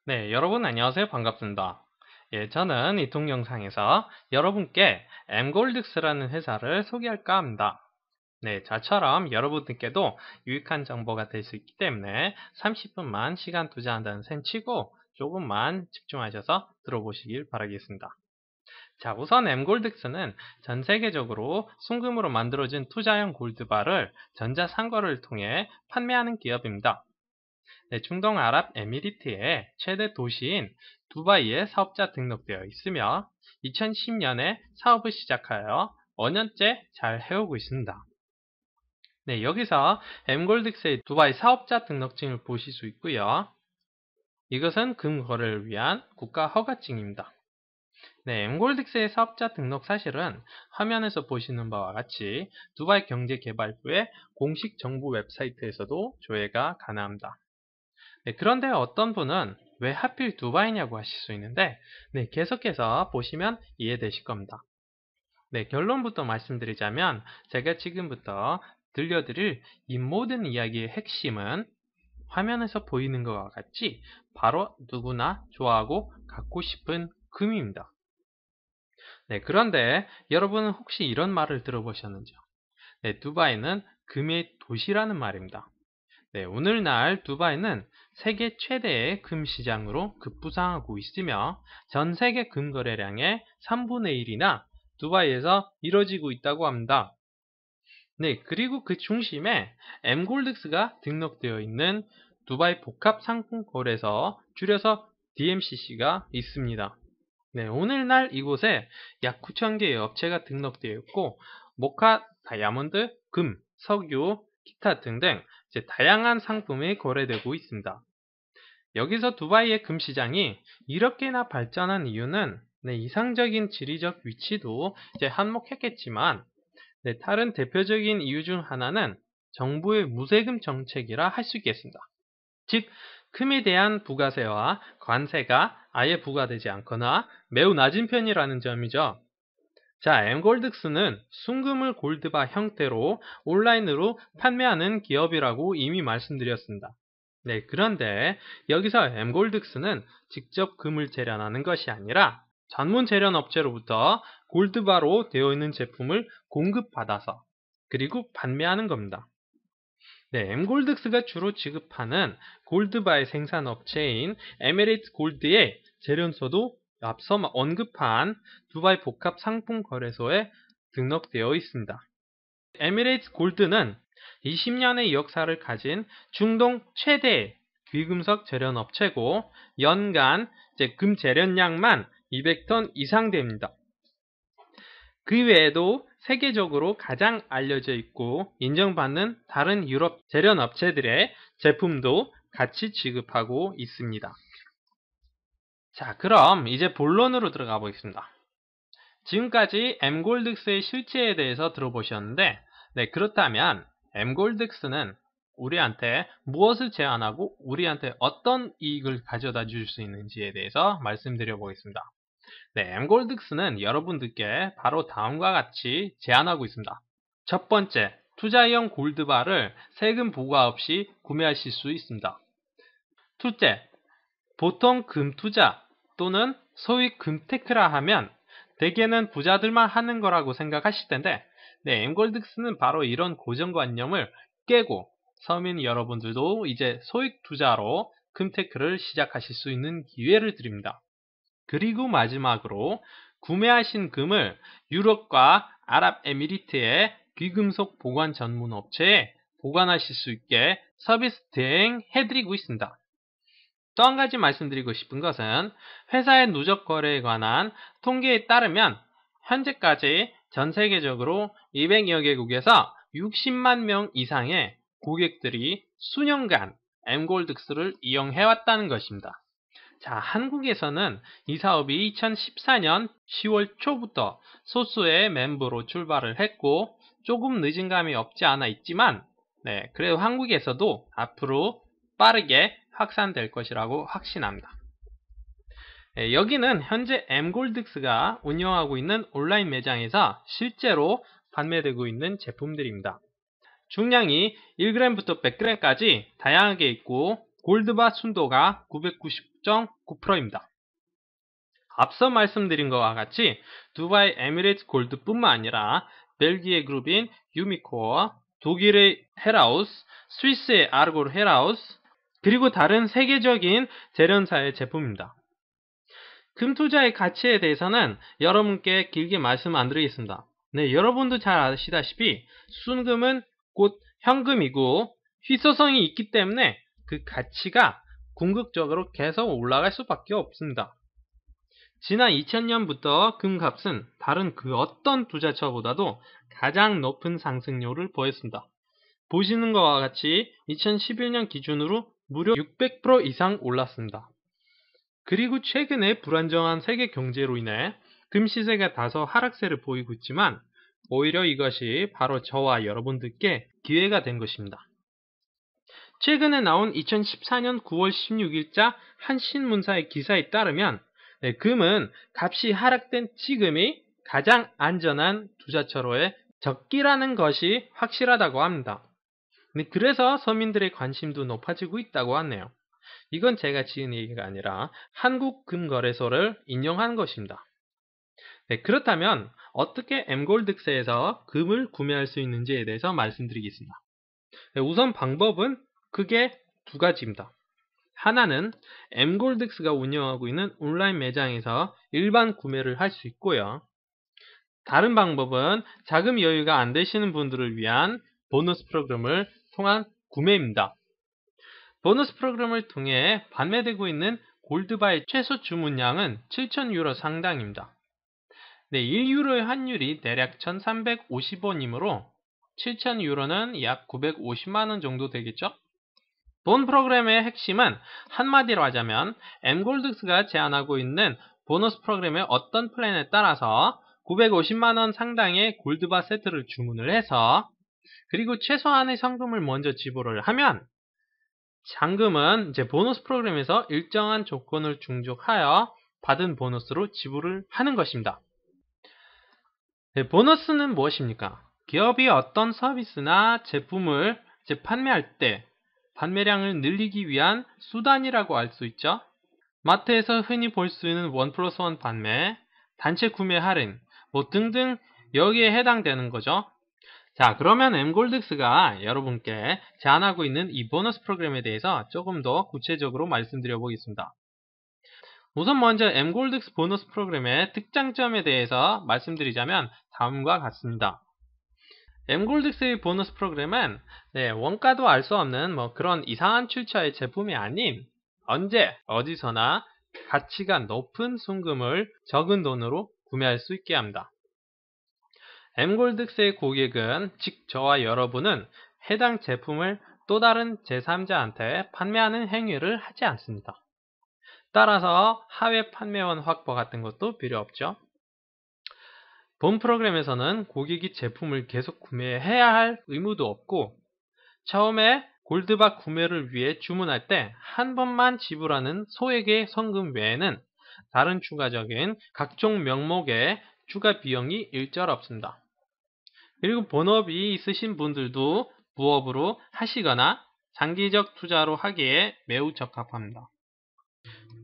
네, 여러분 안녕하세요. 반갑습니다. 저는 이 동영상에서 여러분께 엠골드스라는 회사를 소개할까 합니다. 네, 저처럼 여러분들께도 유익한 정보가 될 수 있기 때문에 30분만 시간 투자한다는 셈 치고 조금만 집중하셔서 들어보시길 바라겠습니다. 자, 우선 엠골드스는 전 세계적으로 순금으로 만들어진 투자형 골드바를 전자상거래를 통해 판매하는 기업입니다. 네, 중동 아랍에미리트의 최대 도시인 두바이에 사업자 등록되어 있으며 2010년에 사업을 시작하여 5년째 잘 해오고 있습니다. 네, 여기서 엠골드스의 두바이 사업자 등록증을 보실 수 있고요. 이것은 금 거래를 위한 국가 허가증입니다. 네, 엠골드스의 사업자 등록 사실은 화면에서 보시는 바와 같이 두바이 경제개발부의 공식 정부 웹사이트에서도 조회가 가능합니다. 네, 그런데 어떤 분은 왜 하필 두바이냐고 하실 수 있는데, 네, 계속해서 보시면 이해되실 겁니다. 네, 결론부터 말씀드리자면 제가 지금부터 들려드릴 이 모든 이야기의 핵심은 화면에서 보이는 것과 같이 바로 누구나 좋아하고 갖고 싶은 금입니다. 네, 그런데 여러분은 혹시 이런 말을 들어보셨는지요? 네, 두바이는 금의 도시라는 말입니다. 네, 오늘날 두바이는 세계 최대의 금 시장으로 급부상하고 있으며 전 세계 금 거래량의 3분의 1이나 두바이에서 이뤄지고 있다고 합니다. 네, 그리고 그 중심에 엠골드스가 등록되어 있는 두바이 복합 상품 거래소, 줄여서 DMCC가 있습니다. 네, 오늘날 이곳에 약 9천 개의 업체가 등록되어 있고 모카, 다이아몬드, 금, 석유, 기타 등등 다양한 상품이 거래되고 있습니다. 여기서 두바이의 금 시장이 이렇게나 발전한 이유는 이상적인 지리적 위치도 한몫했겠지만 다른 대표적인 이유 중 하나는 정부의 무세금 정책이라 할 수 있겠습니다. 즉, 금에 대한 부가세와 관세가 아예 부과되지 않거나 매우 낮은 편이라는 점이죠. 자, 엠골드스는 순금을 골드바 형태로 온라인으로 판매하는 기업이라고 이미 말씀드렸습니다. 네, 그런데 여기서 엠골드스는 직접 금을 재련하는 것이 아니라 전문 재련 업체로부터 골드바로 되어 있는 제품을 공급받아서 그리고 판매하는 겁니다. 네, 엠골드스가 주로 지급하는 골드바의 생산 업체인 에미레이트 골드의 재련소도 앞서 언급한 두바이 복합 상품 거래소에 등록되어 있습니다. 에미레이트 골드는 20년의 역사를 가진 중동 최대 귀금속 재련 업체고 연간 금 재련량만 200톤 이상 됩니다. 그 외에도 세계적으로 가장 알려져 있고 인정받는 다른 유럽 재련 업체들의 제품도 같이 지급하고 있습니다. 자, 그럼 이제 본론으로 들어가 보겠습니다. 지금까지 엠골드스의 실체에 대해서 들어보셨는데, 네, 그렇다면 엠골드스는 우리한테 무엇을 제안하고 우리한테 어떤 이익을 가져다 줄 수 있는지에 대해서 말씀드려 보겠습니다. 네, 엠골드스는 여러분들께 바로 다음과 같이 제안하고 있습니다. 첫 번째, 투자형 골드바를 세금 부과 없이 구매하실 수 있습니다. 둘째, 보통 금투자 또는 소위 금테크라 하면 대개는 부자들만 하는 거라고 생각하실 텐데, 네, 엠골드스는 바로 이런 고정관념을 깨고 서민 여러분들도 이제 소액 투자로 금테크를 시작하실 수 있는 기회를 드립니다. 그리고 마지막으로 구매하신 금을 유럽과 아랍에미리트의 귀금속 보관 전문 업체에 보관하실 수 있게 서비스 대행해드리고 있습니다. 또 한 가지 말씀드리고 싶은 것은 회사의 누적 거래에 관한 통계에 따르면 현재까지 전 세계적으로 200여 개국에서 60만 명 이상의 고객들이 수년간 엠골드스를 이용해왔다는 것입니다. 자, 한국에서는 이 사업이 2014년 10월 초부터 소수의 멤버로 출발을 했고 조금 늦은 감이 없지 않아 있지만 그래도 한국에서도 앞으로 빠르게 확산될 것이라고 확신합니다. 여기는 현재 엠골드스가 운영하고 있는 온라인 매장에서 실제로 판매되고 있는 제품들입니다. 중량이 1g부터 100g까지 다양하게 있고 골드바 순도가 990.9%입니다. 앞서 말씀드린 것과 같이 두바이 에미레이트 골드뿐만 아니라 벨기에 그룹인 유미코어, 독일의 헬하우스, 스위스의 아르고르 헬하우스, 그리고 다른 세계적인 재련사의 제품입니다. 금 투자의 가치에 대해서는 여러분께 길게 말씀 안 드리겠습니다. 네, 여러분도 잘 아시다시피 순금은 곧 현금이고 희소성이 있기 때문에 그 가치가 궁극적으로 계속 올라갈 수밖에 없습니다. 지난 2000년부터 금값은 다른 그 어떤 투자처보다도 가장 높은 상승률을 보였습니다. 보시는 것과 같이 2011년 기준으로 무려 600% 이상 올랐습니다. 그리고 최근에 불안정한 세계 경제로 인해 금 시세가 다소 하락세를 보이고 있지만 오히려 이것이 바로 저와 여러분들께 기회가 된 것입니다. 최근에 나온 2014년 9월 16일자 한 신문사의 기사에 따르면 금은 값이 하락된 지금이 가장 안전한 투자처로의 적기라는 것이 확실하다고 합니다. 그래서 서민들의 관심도 높아지고 있다고 하네요. 이건 제가 지은 얘기가 아니라 한국금거래소를 인용한 것입니다. 그렇다면 어떻게 엠골드스에서 금을 구매할 수 있는지에 대해서 말씀드리겠습니다. 우선 방법은 크게 두 가지입니다. 하나는 엠골드스가 운영하고 있는 온라인 매장에서 일반 구매를 할 수 있고요. 다른 방법은 자금 여유가 안 되시는 분들을 위한 보너스 프로그램을 통한 구매입니다. 보너스 프로그램을 통해 판매되고 있는 골드바의 최소 주문량은 7,000유로 상당입니다. 1유로의 환율이 대략 1,350원이므로 7,000유로는 약 950만원 정도 되겠죠? 본 프로그램의 핵심은 한마디로 하자면 엠골드스가 제안하고 있는 보너스 프로그램의 어떤 플랜에 따라서 950만원 상당의 골드바 세트를 주문을 해서 그리고 최소한의 성금을 먼저 지불을 하면 잔금은 이제 보너스 프로그램에서 일정한 조건을 충족하여 받은 보너스로 지불을 하는 것입니다. 보너스는 무엇입니까? 기업이 어떤 서비스나 제품을 판매할 때 판매량을 늘리기 위한 수단이라고 할 수 있죠. 마트에서 흔히 볼 수 있는 1+1 판매, 단체 구매 할인 등등 여기에 해당되는 거죠. 자, 그러면 엠골드스가 여러분께 제안하고 있는 이 보너스 프로그램에 대해서 조금 더 구체적으로 말씀드려 보겠습니다. 우선 먼저 엠골드스 보너스 프로그램의 특장점에 대해서 말씀드리자면 다음과 같습니다. 엠골드스의 보너스 프로그램은 원가도 알 수 없는 그런 이상한 출처의 제품이 아닌 언제 어디서나 가치가 높은 순금을 적은 돈으로 구매할 수 있게 합니다. 엠골드스의 고객은 즉 저와 여러분은 해당 제품을 또 다른 제3자한테 판매하는 행위를 하지 않습니다. 따라서 하회 판매원 확보 같은 것도 필요 없죠. 본 프로그램에서는 고객이 제품을 계속 구매해야 할 의무도 없고 처음에 골드바 구매를 위해 주문할 때 한 번만 지불하는 소액의 성금 외에는 다른 추가적인 각종 명목의 추가 비용이 일절 없습니다. 그리고 본업이 있으신 분들도 부업으로 하시거나 장기적 투자로 하기에 매우 적합합니다.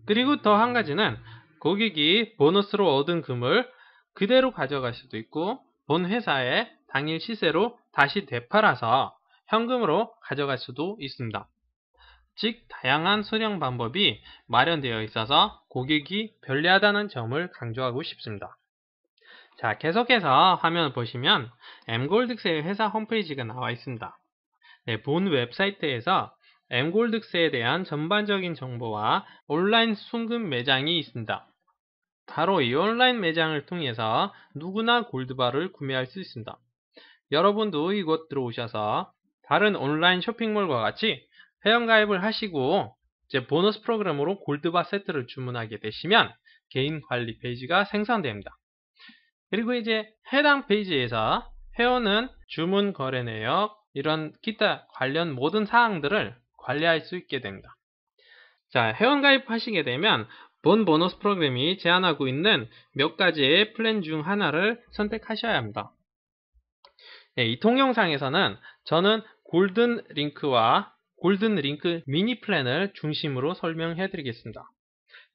그리고 더 한 가지는 고객이 보너스로 얻은 금을 그대로 가져갈 수도 있고 본 회사의 당일 시세로 다시 되팔아서 현금으로 가져갈 수도 있습니다. 즉 다양한 수령 방법이 마련되어 있어서 고객이 편리하다는 점을 강조하고 싶습니다. 자, 계속해서 화면을 보시면 엠골드스의 회사 홈페이지가 나와 있습니다. 본 웹사이트에서 엠골드스에 대한 전반적인 정보와 온라인 순금 매장이 있습니다. 바로 이 온라인 매장을 통해서 누구나 골드바를 구매할 수 있습니다. 여러분도 이곳 들어오셔서 다른 온라인 쇼핑몰과 같이 회원가입을 하시고 이제 보너스 프로그램으로 골드바 세트를 주문하게 되시면 개인 관리 페이지가 생성됩니다. 그리고 이제 해당 페이지에서 회원은 주문 거래 내역, 이런 기타 관련 모든 사항들을 관리할 수 있게 됩니다. 자, 회원 가입하시게 되면 본 보너스 프로그램이 제안하고 있는 몇 가지의 플랜 중 하나를 선택하셔야 합니다. 이 동영상에서는 저는 골든 링크와 골든 링크 미니 플랜을 중심으로 설명해 드리겠습니다.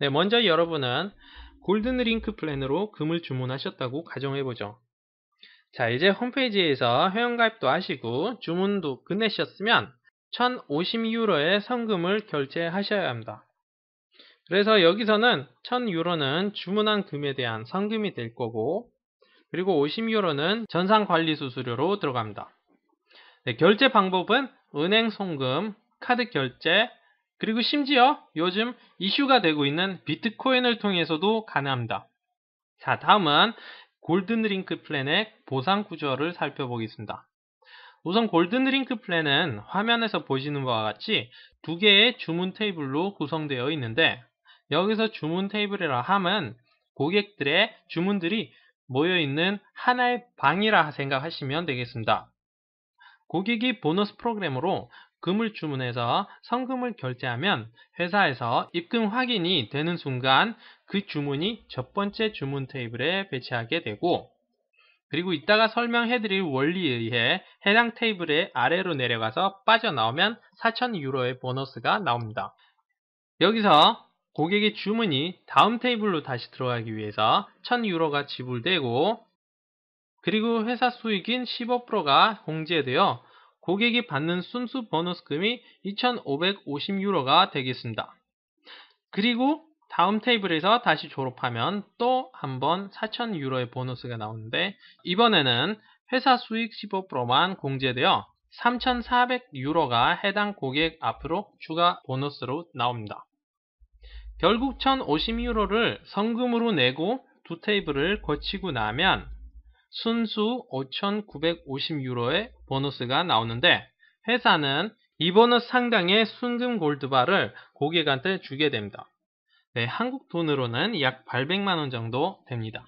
네, 먼저 여러분은 골든 링크 플랜으로 금을 주문하셨다고 가정해보죠. 자, 이제 홈페이지에서 회원가입도 하시고 주문도 끝내셨으면 1050유로의 성금을 결제하셔야 합니다. 그래서 여기서는 1000유로는 주문한 금에 대한 성금이 될 거고, 그리고 50유로는 전산관리 수수료로 들어갑니다. 네, 결제 방법은 은행 송금, 카드 결제, 그리고 심지어 요즘 이슈가 되고 있는 비트코인을 통해서도 가능합니다. 자, 다음은 골든링크 플랜의 보상 구조를 살펴보겠습니다. 우선 골든링크 플랜은 화면에서 보시는 바와 같이 두 개의 주문 테이블로 구성되어 있는데, 여기서 주문 테이블이라 함은 고객들의 주문들이 모여있는 하나의 방이라 생각하시면 되겠습니다. 고객이 보너스 프로그램으로 금을 주문해서 성금을 결제하면 회사에서 입금 확인이 되는 순간 그 주문이 첫 번째 주문 테이블에 배치하게 되고, 그리고 이따가 설명해드릴 원리에 의해 해당 테이블의 아래로 내려가서 빠져나오면 4000유로의 보너스가 나옵니다. 여기서 고객의 주문이 다음 테이블로 다시 들어가기 위해서 1000유로가 지불되고, 그리고 회사 수익인 15%가 공제되어 고객이 받는 순수 보너스금이 2550유로가 되겠습니다. 그리고 다음 테이블에서 다시 졸업하면 또 한번 4000유로의 보너스가 나오는데, 이번에는 회사 수익 15%만 공제되어 3400유로가 해당 고객 앞으로 추가 보너스로 나옵니다. 결국 1050유로를 성금으로 내고 두 테이블을 거치고 나면 순수 5950유로의 보너스가 나오는데, 회사는 이 보너스 상당의 순금 골드바를 고객한테 주게 됩니다. 네, 한국 돈으로는 약 800만원 정도 됩니다.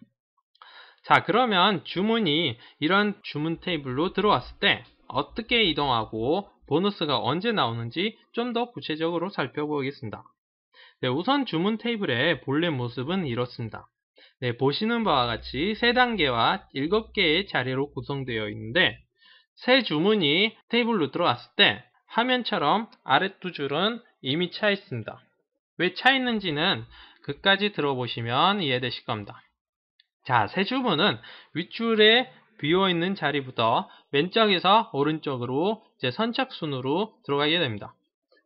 자, 그러면 주문이 이런 주문 테이블로 들어왔을 때 어떻게 이동하고 보너스가 언제 나오는지 좀 더 구체적으로 살펴보겠습니다. 네, 우선 주문 테이블의 본래 모습은 이렇습니다. 네, 보시는 바와 같이 3단계와 7개의 자리로 구성되어 있는데, 새 주문이 테이블로 들어왔을 때 화면처럼 아래 두 줄은 이미 차 있습니다. 왜 차 있는지는 끝까지 들어보시면 이해되실 겁니다. 자, 새 주문은 윗줄에 비어있는 자리부터 왼쪽에서 오른쪽으로 이제 선착순으로 들어가게 됩니다.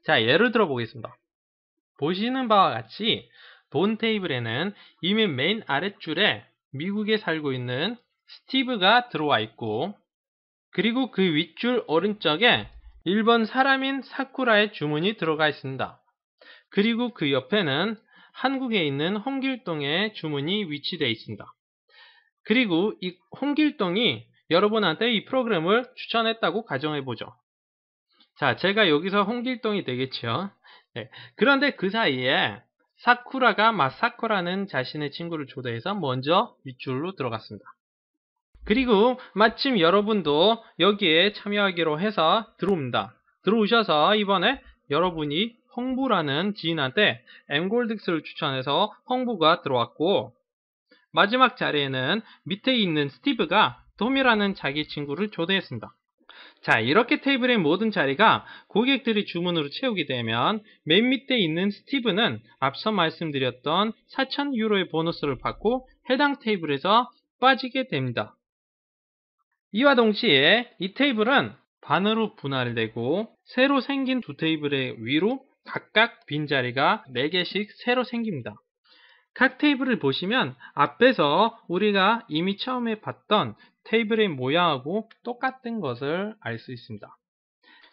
자, 예를 들어 보겠습니다. 보시는 바와 같이 본 테이블에는 이미 맨 아랫줄에 미국에 살고 있는 스티브가 들어와 있고, 그리고 그 윗줄 오른쪽에 일본 사람인 사쿠라의 주문이 들어가 있습니다. 그리고 그 옆에는 한국에 있는 홍길동의 주문이 위치되어 있습니다. 그리고 이 홍길동이 여러분한테 이 프로그램을 추천했다고 가정해보죠. 자, 제가 여기서 홍길동이 되겠죠. 네. 그런데 그 사이에 사쿠라가 마사코라는 자신의 친구를 초대해서 먼저 윗줄로 들어갔습니다. 그리고 마침 여러분도 여기에 참여하기로 해서 들어옵니다. 들어오셔서 이번에 여러분이 홍부라는 지인한테 엠골드스를 추천해서 홍부가 들어왔고, 마지막 자리에는 밑에 있는 스티브가 톰이라는 자기 친구를 초대했습니다. 자, 이렇게 테이블의 모든 자리가 고객들이 주문으로 채우게 되면 맨 밑에 있는 스티브는 앞서 말씀드렸던 4000유로의 보너스를 받고 해당 테이블에서 빠지게 됩니다. 이와 동시에 이 테이블은 반으로 분할되고 새로 생긴 두 테이블의 위로 각각 빈자리가 4개씩 새로 생깁니다. 각 테이블을 보시면 앞에서 우리가 이미 처음에 봤던 테이블의 모양하고 똑같은 것을 알 수 있습니다.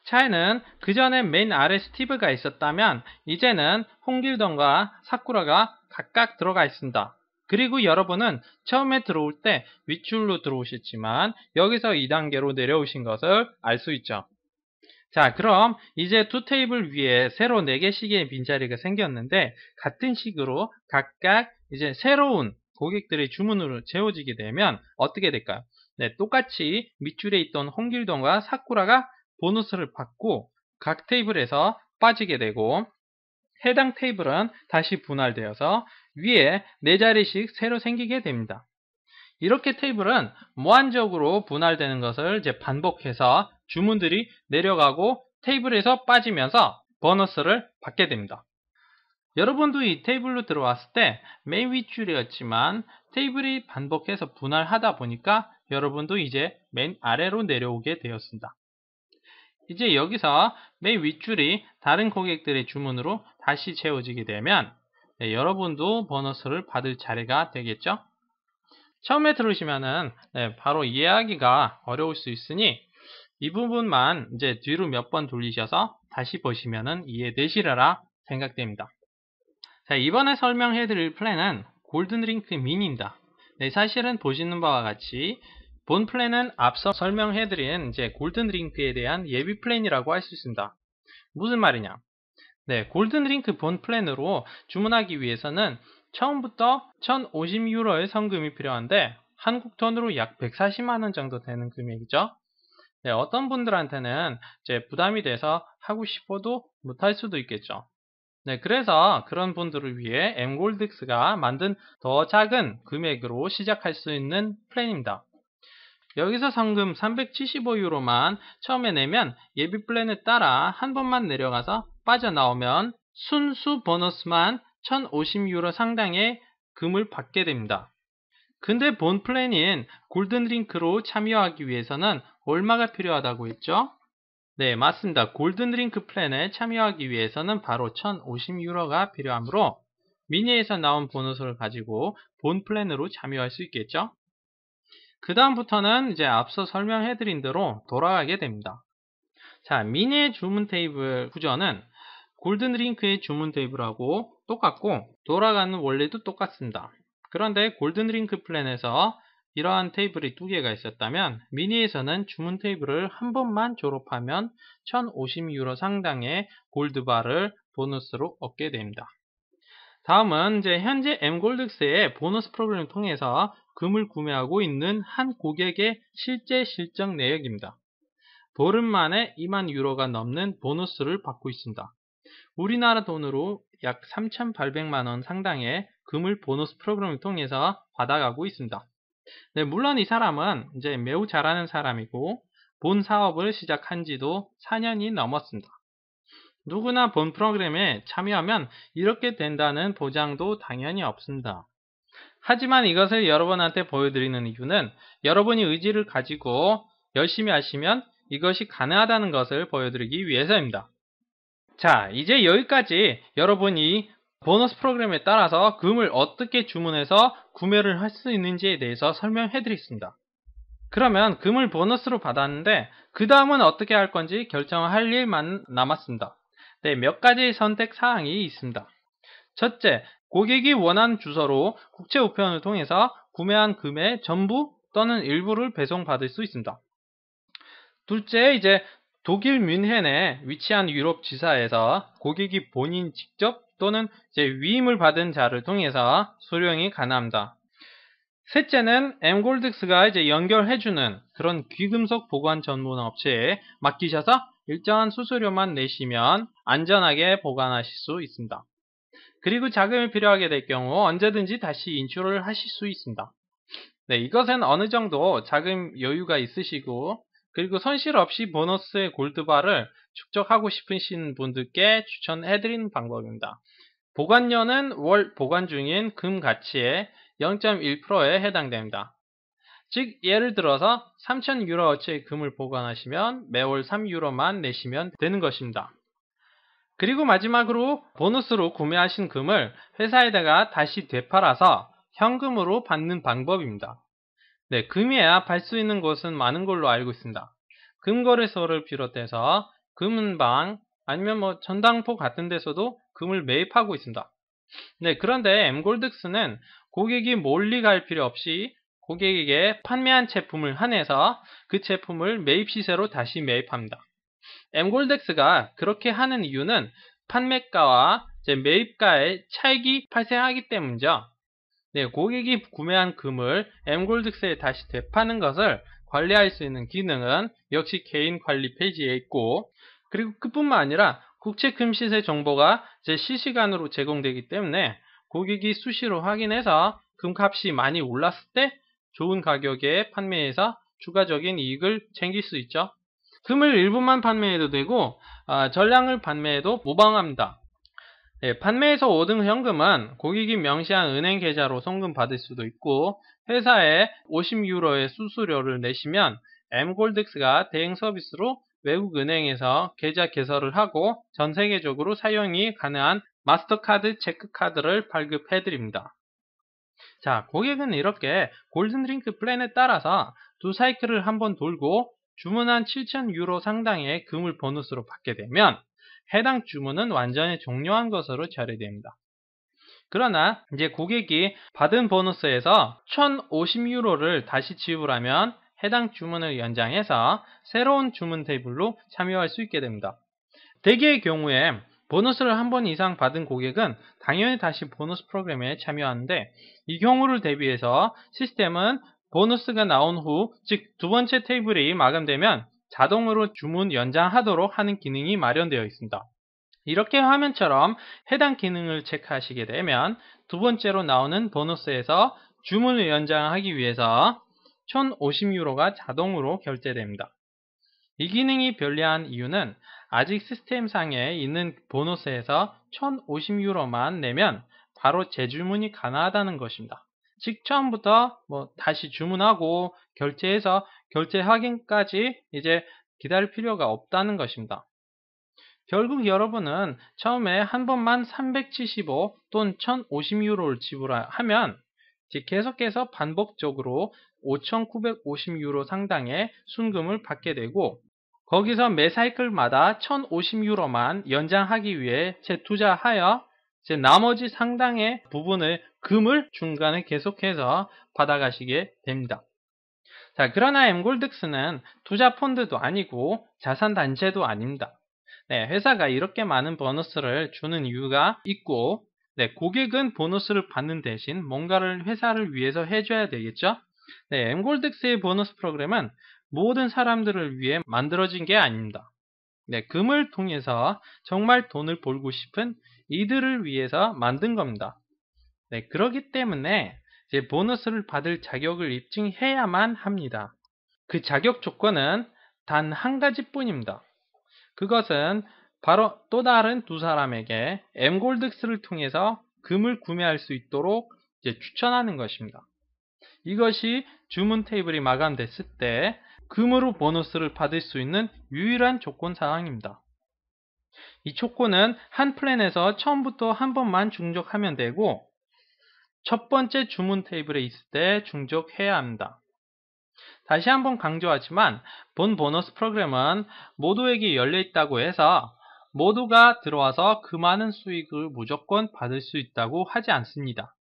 차이는 그 전에 맨 아래 스티브가 있었다면 이제는 홍길동과 사쿠라가 각각 들어가 있습니다. 그리고 여러분은 처음에 들어올 때 윗줄로 들어오셨지만 여기서 2단계로 내려오신 것을 알 수 있죠. 자, 그럼 이제 두 테이블 위에 새로 4개씩의 빈자리가 생겼는데, 같은 식으로 각각 이제 새로운 고객들의 주문으로 채워지게 되면 어떻게 될까요? 네, 똑같이 밑줄에 있던 홍길동과 사쿠라가 보너스를 받고 각 테이블에서 빠지게 되고, 해당 테이블은 다시 분할되어서 위에 4자리씩 새로 생기게 됩니다. 이렇게 테이블은 무한적으로 분할되는 것을 이제 반복해서 주문들이 내려가고 테이블에서 빠지면서 보너스를 받게 됩니다. 여러분도 이 테이블로 들어왔을 때 맨 윗줄이었지만 테이블이 반복해서 분할하다 보니까 여러분도 이제 맨 아래로 내려오게 되었습니다. 이제 여기서 맨 윗줄이 다른 고객들의 주문으로 다시 채워지게 되면 여러분도 보너스를 받을 차례가 되겠죠? 처음에 들으시면은 바로 이해하기가 어려울 수 있으니 이 부분만 이제 뒤로 몇 번 돌리셔서 다시 보시면은 이해되시리라 생각됩니다. 자, 이번에 설명해 드릴 플랜은 골든링크 미니입니다. 사실은 보시는 바와 같이 본 플랜은 앞서 설명해 드린 이제 골든링크에 대한 예비 플랜이라고 할 수 있습니다. 무슨 말이냐? 골든링크 본 플랜으로 주문하기 위해서는 처음부터 1050유로의 성금이 필요한데 한국 돈으로 약 140만원 정도 되는 금액이죠. 어떤 분들한테는 이제 부담이 돼서 하고 싶어도 못할 수도 있겠죠. 그래서 그런 분들을 위해 엠골드스가 만든 더 작은 금액으로 시작할 수 있는 플랜입니다. 여기서 성금 375유로만 처음에 내면 예비 플랜에 따라 한 번만 내려가서 빠져나오면 순수 보너스만 1050유로 상당의 금을 받게 됩니다. 근데 본 플랜인 골든링크로 참여하기 위해서는 얼마가 필요하다고 했죠? 네, 맞습니다. 골든링크 플랜에 참여하기 위해서는 바로 1050유로가 필요하므로 미니에서 나온 보너스를 가지고 본 플랜으로 참여할 수 있겠죠? 그 다음부터는 이제 앞서 설명해드린 대로 돌아가게 됩니다. 자, 미니의 주문 테이블 구조는 골든링크의 주문 테이블하고 똑같고 돌아가는 원리도 똑같습니다. 그런데 골든링크 플랜에서 이러한 테이블이 두 개가 있었다면 미니에서는 주문 테이블을 한 번만 졸업하면 1050유로 상당의 골드바를 보너스로 얻게 됩니다. 다음은 이제 현재 엠골드스의 보너스 프로그램을 통해서 금을 구매하고 있는 한 고객의 실제 실적 내역입니다. 보름 만에 2만 유로가 넘는 보너스를 받고 있습니다. 우리나라 돈으로 약 3,800만원 상당의 금을 보너스 프로그램을 통해서 받아가고 있습니다. 물론 이 사람은 이제 매우 잘하는 사람이고 본 사업을 시작한 지도 4년이 넘었습니다. 누구나 본 프로그램에 참여하면 이렇게 된다는 보장도 당연히 없습니다. 하지만 이것을 여러분한테 보여드리는 이유는 여러분이 의지를 가지고 열심히 하시면 이것이 가능하다는 것을 보여드리기 위해서입니다. 자, 이제 여기까지 여러분이 보너스 프로그램에 따라서 금을 어떻게 주문해서 구매를 할 수 있는지에 대해서 설명해 드리겠습니다. 그러면 금을 보너스로 받았는데 그 다음은 어떻게 할 건지 결정할 일만 남았습니다. 몇 가지 선택 사항이 있습니다. 첫째, 고객이 원하는 주소로 국제 우편을 통해서 구매한 금의 전부 또는 일부를 배송받을 수 있습니다. 둘째, 이제 독일 뮌헨에 위치한 유럽 지사에서 고객이 본인 직접 또는 이제 위임을 받은 자를 통해서 수령이 가능합니다. 셋째는 엠골드스가 이제 연결해주는 그런 귀금속 보관 전문 업체에 맡기셔서 일정한 수수료만 내시면 안전하게 보관하실 수 있습니다. 그리고 자금이 필요하게 될 경우 언제든지 다시 인출을 하실 수 있습니다. 이것은 어느 정도 자금 여유가 있으시고 그리고 손실 없이 보너스의 골드바를 축적하고 싶으신 분들께 추천해드리는 방법입니다. 보관료는 월 보관 중인 금 가치의 0.1%에 해당됩니다. 즉 예를 들어서 3,000유로어치의 금을 보관하시면 매월 3유로만 내시면 되는 것입니다. 그리고 마지막으로 보너스로 구매하신 금을 회사에다가 다시 되팔아서 현금으로 받는 방법입니다. 금이야 팔 수 있는 곳은 많은 걸로 알고 있습니다. 금거래소를 비롯해서 금은방 아니면 전당포 같은 데서도 금을 매입하고 있습니다. 그런데 엠골드스는 고객이 멀리 갈 필요 없이 고객에게 판매한 제품을 한해서 그 제품을 매입 시세로 다시 매입합니다. 엠골드스가 그렇게 하는 이유는 판매가와 매입가의 차익이 발생하기 때문이죠. 고객이 구매한 금을 엠골드스에 다시 되파는 것을 관리할 수 있는 기능은 역시 개인 관리 페이지에 있고 그리고 그뿐만 아니라 국제 금 시세 정보가 실시간으로 제공되기 때문에 고객이 수시로 확인해서 금값이 많이 올랐을 때 좋은 가격에 판매해서 추가적인 이익을 챙길 수 있죠. 금을 일부만 판매해도 되고 전량을 판매해도 무방합니다. 네, 판매에서 얻은 현금은 고객이 명시한 은행 계좌로 송금 받을 수도 있고 회사에 50유로의 수수료를 내시면 M골드X가 대행 서비스로 외국 은행에서 계좌 개설을 하고 전 세계적으로 사용이 가능한 마스터카드 체크카드를 발급해 드립니다. 자, 고객은 이렇게 골든드링크 플랜에 따라서 두 사이클을 한번 돌고 주문한 7,000유로 상당의 금을 보너스로 받게 되면 해당 주문은 완전히 종료한 것으로 처리됩니다. 그러나 이제 고객이 받은 보너스에서 1,050유로를 다시 지불하면 해당 주문을 연장해서 새로운 주문 테이블로 참여할 수 있게 됩니다. 대개의 경우에 보너스를 한 번 이상 받은 고객은 당연히 다시 보너스 프로그램에 참여하는데 이 경우를 대비해서 시스템은 보너스가 나온 후, 즉 두 번째 테이블이 마감되면 자동으로 주문 연장하도록 하는 기능이 마련되어 있습니다. 이렇게 화면처럼 해당 기능을 체크하시게 되면 두 번째로 나오는 보너스에서 주문을 연장하기 위해서 1,050유로가 자동으로 결제됩니다. 이 기능이 편리한 이유는 아직 시스템상에 있는 보너스에서 1,050유로만 내면 바로 재주문이 가능하다는 것입니다. 즉 처음부터 다시 주문하고 결제해서 결제 확인까지 이제 기다릴 필요가 없다는 것입니다. 결국 여러분은 처음에 한 번만 375 또는 1,050유로를 지불하면 계속해서 반복적으로 5,950유로 상당의 순금을 받게 되고 거기서 매 사이클마다 1,050유로만 연장하기 위해 재투자하여 나머지 상당의 부분의 금을 중간에 계속해서 받아가시게 됩니다. 자, 그러나 M골드X는 투자 펀드도 아니고 자산단체도 아닙니다. 네, 회사가 이렇게 많은 보너스를 주는 이유가 있고 고객은 보너스를 받는 대신 뭔가를 회사를 위해서 해줘야 되겠죠? 네, M골드X의 보너스 프로그램은 모든 사람들을 위해 만들어진 게 아닙니다. 네, 금을 통해서 정말 돈을 벌고 싶은 이들을 위해서 만든 겁니다. 네, 그렇기 때문에 이제 보너스를 받을 자격을 입증해야만 합니다. 그 자격 조건은 단 한 가지뿐입니다. 그것은 바로 또 다른 두 사람에게 M골드X를 통해서 금을 구매할 수 있도록 이제 추천하는 것입니다. 이것이 주문 테이블이 마감됐을 때 금으로 보너스를 받을 수 있는 유일한 조건 사항입니다. 이 조건은 한 플랜에서 처음부터 한 번만 충족하면 되고 첫 번째 주문 테이블에 있을 때 충족해야 합니다. 다시 한번 강조하지만 본 보너스 프로그램은 모두에게 열려 있다고 해서 모두가 들어와서 그 많은 수익을 무조건 받을 수 있다고 하지 않습니다.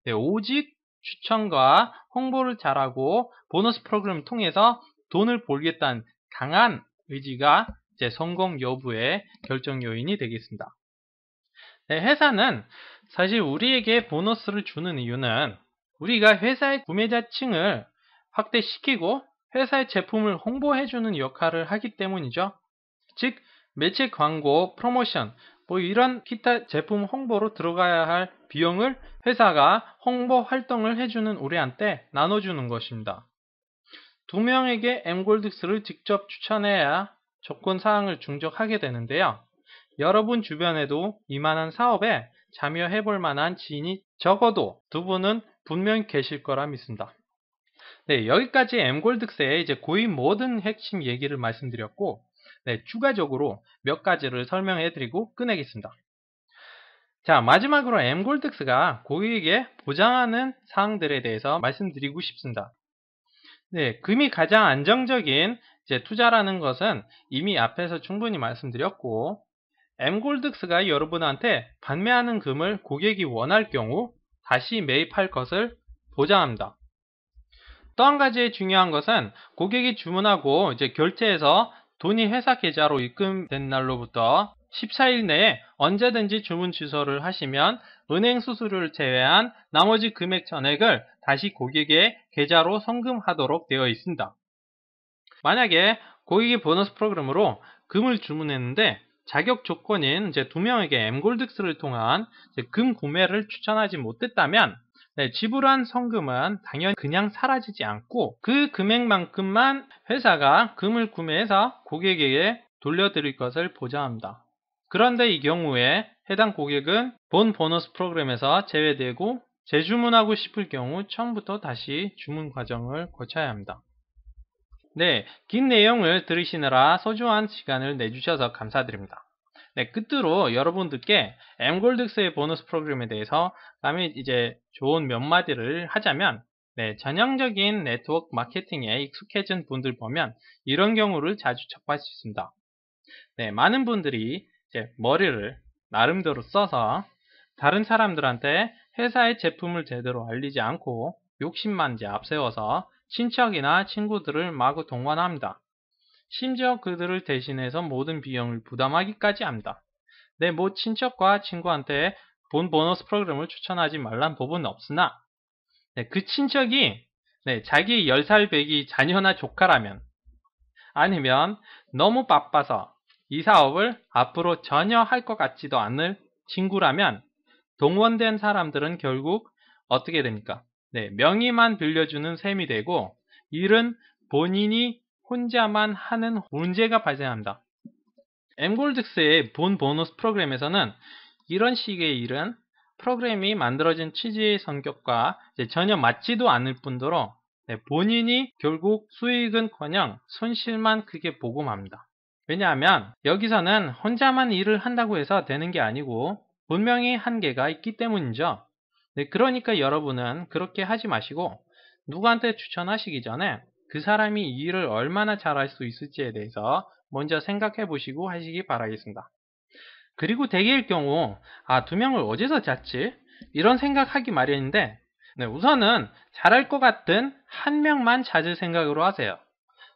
네, 오직 추천과 홍보를 잘하고 보너스 프로그램을 통해서 돈을 벌겠다는 강한 의지가 제 성공 여부의 결정 요인이 되겠습니다. 네, 회사는 사실 우리에게 보너스를 주는 이유는 우리가 회사의 구매자층을 확대시키고 회사의 제품을 홍보해주는 역할을 하기 때문이죠. 즉 매체 광고, 프로모션, 이런 기타 제품 홍보로 들어가야 할 비용을 회사가 홍보 활동을 해주는 우리한테 나눠주는 것입니다. 두 명에게 M골드X를 직접 추천해야 조건 사항을 충족하게 되는데요. 여러분 주변에도 이만한 사업에 참여해 볼 만한 지인이 적어도 두 분은 분명히 계실 거라 믿습니다. 네, 여기까지 M골드X의 이제 거의 모든 핵심 얘기를 말씀드렸고, 네, 추가적으로 몇 가지를 설명해 드리고 끝내겠습니다. 자, 마지막으로 M골드X가 고객에게 보장하는 사항들에 대해서 말씀드리고 싶습니다. 네, 금이 가장 안정적인 이제 투자라는 것은 이미 앞에서 충분히 말씀드렸고, M골드X가 여러분한테 판매하는 금을 고객이 원할 경우 다시 매입할 것을 보장합니다. 또 한 가지 중요한 것은 고객이 주문하고 이제 결제해서 돈이 회사 계좌로 입금된 날로부터 14일 내에 언제든지 주문 취소를 하시면 은행 수수료를 제외한 나머지 금액 전액을 다시 고객의 계좌로 송금하도록 되어 있습니다. 만약에 고객이 보너스 프로그램으로 금을 주문했는데 자격 조건인 이제 두 명에게 M골드X를 통한 금 구매를 추천하지 못했다면 네, 지불한 성금은 당연히 그냥 사라지지 않고 그 금액만큼만 회사가 금을 구매해서 고객에게 돌려드릴 것을 보장합니다. 그런데 이 경우에 해당 고객은 본 보너스 프로그램에서 제외되고 재주문하고 싶을 경우 처음부터 다시 주문 과정을 거쳐야 합니다. 네, 긴 내용을 들으시느라 소중한 시간을 내주셔서 감사드립니다. 네, 끝으로 여러분들께 M골드스의 보너스 프로그램에 대해서 다음에 이제 좋은 몇 마디를 하자면, 네, 전형적인 네트워크 마케팅에 익숙해진 분들 보면 이런 경우를 자주 접할 수 있습니다. 네, 많은 분들이 이제 머리를 나름대로 써서 다른 사람들한테 회사의 제품을 제대로 알리지 않고 욕심만 이제 앞세워서 친척이나 친구들을 마구 동원합니다. 심지어 그들을 대신해서 모든 비용을 부담하기까지 합니다. 네, 뭐 친척과 친구한테 본 보너스 프로그램을 추천하지 말란 법은 없으나, 네, 그 친척이 자기 10살 배기 자녀나 조카라면, 아니면 너무 바빠서 이 사업을 앞으로 전혀 할 것 같지도 않을 친구라면 동원된 사람들은 결국 어떻게 됩니까? 네, 명의만 빌려주는 셈이 되고 일은 본인이 혼자만 하는 문제가 발생합니다. M골드스의 본 보너스 프로그램에서는 이런 식의 일은 프로그램이 만들어진 취지의 성격과 전혀 맞지도 않을 뿐더러 본인이 결국 수익은커녕 손실만 크게 보고 맙니다. 왜냐하면 여기서는 혼자만 일을 한다고 해서 되는 게 아니고 분명히 한계가 있기 때문이죠. 그러니까 여러분은 그렇게 하지 마시고 누구한테 추천하시기 전에 그 사람이 이 일을 얼마나 잘할 수 있을지에 대해서 먼저 생각해 보시고 하시기 바라겠습니다. 그리고 대개일 경우 2명을 어디서 잤지? 이런 생각하기 마련인데, 우선은 잘할 것 같은 한 명만 찾을 생각으로 하세요.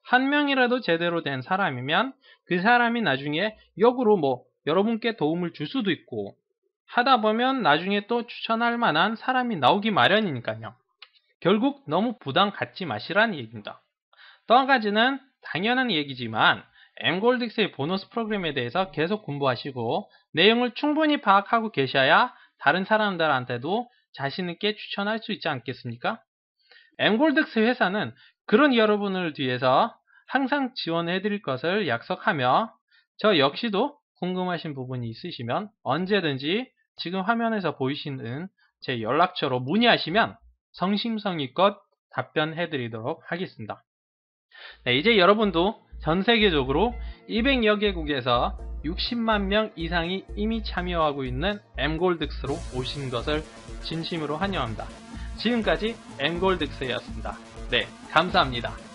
한 명이라도 제대로 된 사람이면 그 사람이 나중에 역으로 여러분께 도움을 줄 수도 있고, 하다 보면 나중에 또 추천할 만한 사람이 나오기 마련이니까요. 결국 너무 부담 갖지 마시라는 얘기입니다. 또 한 가지는 당연한 얘기지만 M골드스의 보너스 프로그램에 대해서 계속 공부하시고 내용을 충분히 파악하고 계셔야 다른 사람들한테도 자신있게 추천할 수 있지 않겠습니까? M골드스 회사는 그런 여러분을 위해서 항상 지원해 드릴 것을 약속하며, 저 역시도 궁금하신 부분이 있으시면 언제든지 지금 화면에서 보이시는 제 연락처로 문의하시면 성심성의껏 답변해 드리도록 하겠습니다. 네, 이제 여러분도 전 세계적으로 200여 개국에서 60만 명 이상이 이미 참여하고 있는 M골드스로 오신 것을 진심으로 환영합니다. 지금까지 M골드스였습니다. 네, 감사합니다.